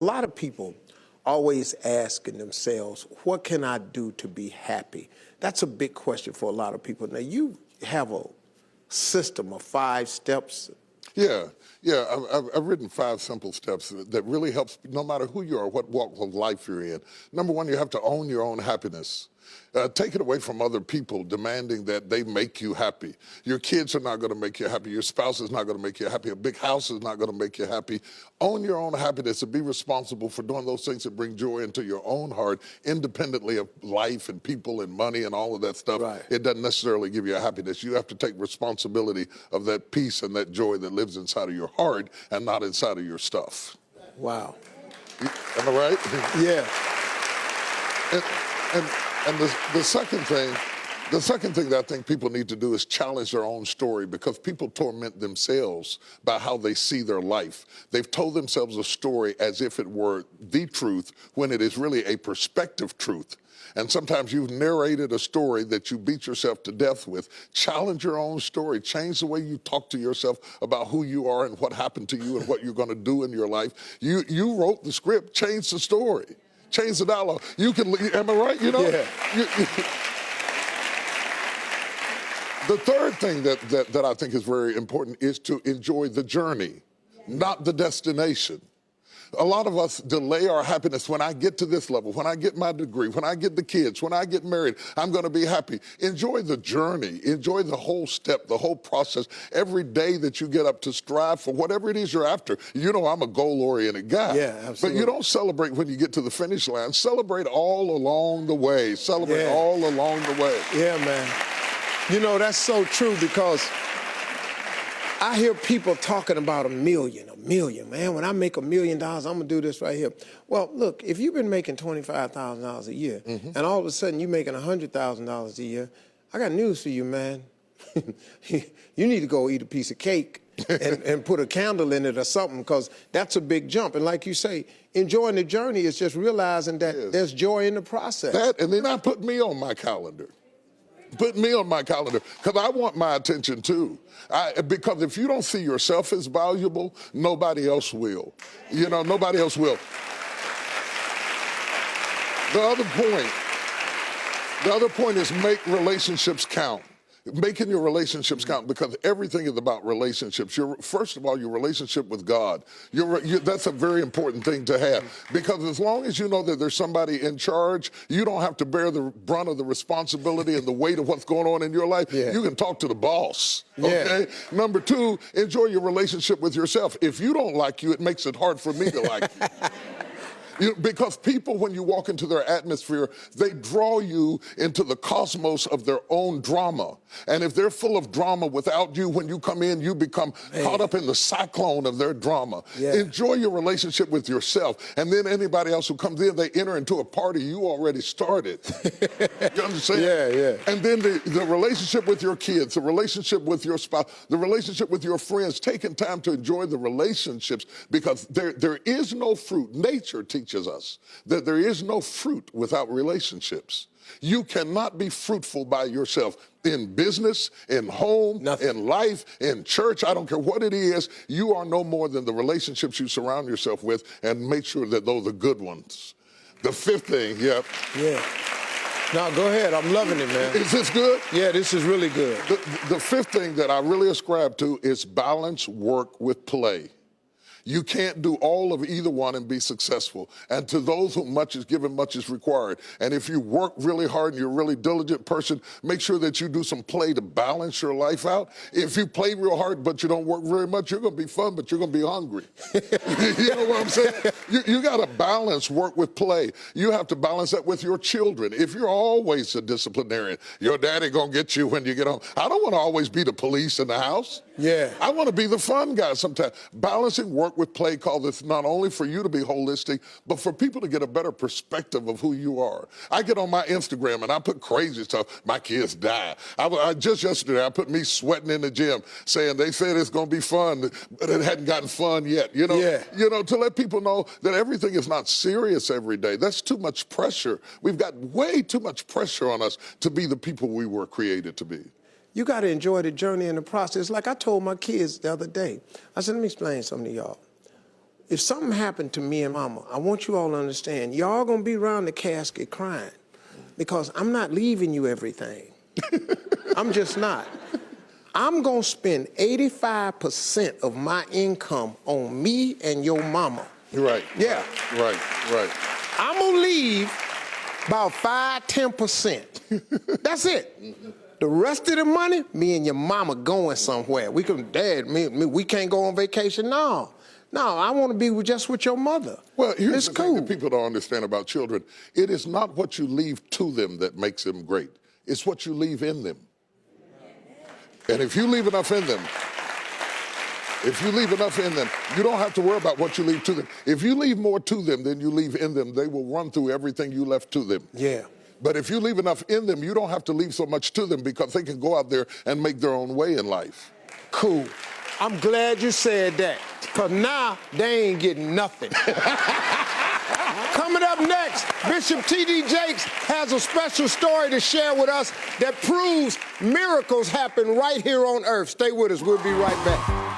A lot of people always asking themselves, what can I do to be happy? That's a big question for a lot of people. Now, you have a system of 5 steps. Yeah. I've written 5 simple steps that really helps no matter who you are, what walk of life you're in. Number 1, you have to own your own happiness. Take it away from other people demanding that they make you happy. Your kids are not going to make you happy. Your spouse is not going to make you happy. A big house is not going to make you happy. Own your own happiness and be responsible for doing those things that bring joy into your own heart, independently of life and people and money and all of that stuff. Right. It doesn't necessarily give you a happiness. You have to take responsibility of that peace and that joy that lives inside of your heart and not inside of your stuff. Wow. Am I right? Yeah. And the second thing that I think people need to do is challenge their own story, because people torment themselves by how they see their life. They've told themselves a story as if it were the truth when it is really a perspective truth. And sometimes you've narrated a story that you beat yourself to death with. Challenge your own story. Change the way you talk to yourself about who you are and what happened to you and what you're going to do in your life. You wrote the script. Change the story. Change the dialogue. You can, am I right? You know? Yeah. The third thing that I think is very important is to enjoy the journey, not the destination. A lot of us delay our happiness. When I get to this level, when I get my degree, when I get the kids, when I get married, I'm going to be happy. Enjoy the journey. Enjoy the whole step, the whole process. Every day that you get up to strive for whatever it is you're after. You know, I'm a goal-oriented guy. Yeah, absolutely. But you don't celebrate when you get to the finish line. Celebrate all along the way. Celebrate all along the way. Yeah, man. You know, that's so true, because I hear people talking about a million, man. When I make $1 million, I'm going to do this right here. Well, look, if you've been making $25,000 a year, and all of a sudden you're making $100,000 a year, I got news for you, man. You need to go eat a piece of cake and put a candle in it or something, because that's a big jump. And like you say, enjoying the journey is just realizing that there's joy in the process. That, and then I put me on my calendar. Put me on my calendar, because I want my attention too. Because if you don't see yourself as valuable, nobody else will. You know, nobody else will. The other point is make relationships count. Making your relationships count, because everything is about relationships. First of all, your relationship with God. That's a very important thing to have, because as long as you know that there's somebody in charge, you don't have to bear the brunt of the responsibility and the weight of what's going on in your life. Yeah. You can talk to the boss, okay? Number 2, enjoy your relationship with yourself. If you don't like you, it makes it hard for me to like you. Because people, when you walk into their atmosphere, they draw you into the cosmos of their own drama. And if they're full of drama without you, when you come in, you become caught up in the cyclone of their drama. Yeah. Enjoy your relationship with yourself. And then anybody else who comes in, they enter into a party you already started. You understand? Yeah. And then the relationship with your kids, the relationship with your spouse, the relationship with your friends, taking time to enjoy the relationships, because there is no fruit. Nature teaches us that there is no fruit without relationships. You cannot be fruitful by yourself in business, in home, in life, in church. I don't care what it is. You are no more than the relationships you surround yourself with, and make sure that those are good ones. The 5th thing, Yeah. No, go ahead. I'm loving it, man. Is this good? Yeah, this is really good. The 5th thing that I really ascribe to is balance work with play. You can't do all of either one and be successful. And to those whom much is given, much is required. And if you work really hard and you're a really diligent person, make sure that you do some play to balance your life out. If you play real hard but you don't work very much, you're going to be fun, but you're going to be hungry. You know what I'm saying? You got to balance work with play. You have to balance that with your children. If you're always a disciplinarian, your daddy going to get you when you get home. I don't want to always be the police in the house. Yeah. I want to be the fun guy sometimes. Balancing work with play called this not only for you to be holistic, but for people to get a better perspective of who you are. I get on my Instagram and I put crazy stuff. My kids die. Just yesterday, I put me sweating in the gym saying they said it's going to be fun, but it hadn't gotten fun yet. You know, to let people know that everything is not serious every day. That's too much pressure. We've got way too much pressure on us to be the people we were created to be. You got to enjoy the journey and the process. Like I told my kids the other day, I said, let me explain something to y'all. if something happened to me and mama, I want you all to understand, y'all gonna be around the casket crying because I'm not leaving you everything. I'm just not. I'm gonna spend 85% of my income on me and your mama. Right. Yeah. Right. I'm gonna leave about 5–10%. That's it. The rest of the money, me and your mama going somewhere. We can, Dad, we can't go on vacation. No, I want to be just with your mother. Well, here's it's the cool. thing that people don't understand about children. It is not what you leave to them that makes them great. It's what you leave in them. And if you leave enough in them, you don't have to worry about what you leave to them. If you leave more to them than you leave in them, they will run through everything you left to them. Yeah. But if you leave enough in them, you don't have to leave so much to them because they can go out there and make their own way in life. Cool. I'm glad you said that, because now they ain't getting nothing. Coming up next, Bishop T.D. Jakes has a special story to share with us that proves miracles happen right here on earth. Stay with us. We'll be right back.